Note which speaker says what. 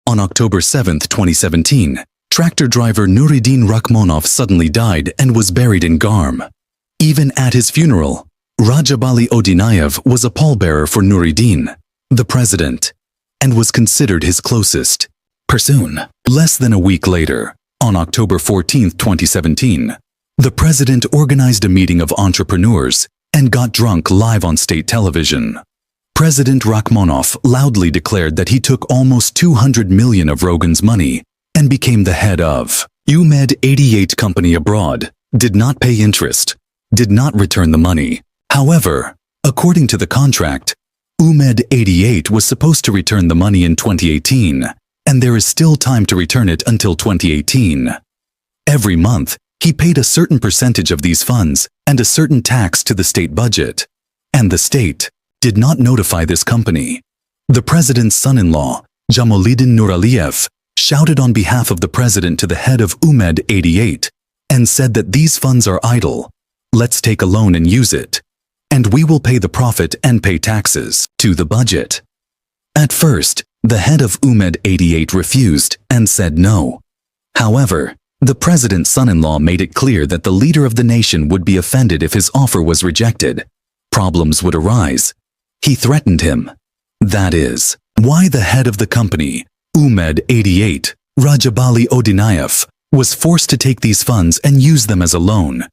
Speaker 1: On October 7, 2017, tractor driver Nuradine Rakhmonov suddenly died and was buried in Garm. Even at his funeral, Rajabali Odinayev was a pallbearer for Nuradine, the president, and was considered his closest person. Less than a week later, on October 14, 2017, the president organized a meeting of entrepreneurs and got drunk live on state television. President Rakhmonov loudly declared that he took almost 200 million of Rogan's money and became the head of Umed 88 company abroad, did not pay interest, did not return the money. However, according to the contract, Umed 88 was supposed to return the money in 2018, and there is still time to return it until 2018. Every month, he paid a certain percentage of these funds and a certain tax to the state budget, and the state did not notify this company. The president's son-in-law, Jamoluddin Nuraliyev, shouted on behalf of the president to the head of Umed 88 and said that these funds are idle. Let's take a loan and use it, and we will pay the profit and pay taxes to the budget. At first, the head of Umed 88 refused and said no. However, the president's son-in-law made it clear that the leader of the nation would be offended if his offer was rejected. Problems would arise. He threatened him. That is why the head of the company, Umed 88, Rajabali Odinayev, was forced to take these funds and use them as a loan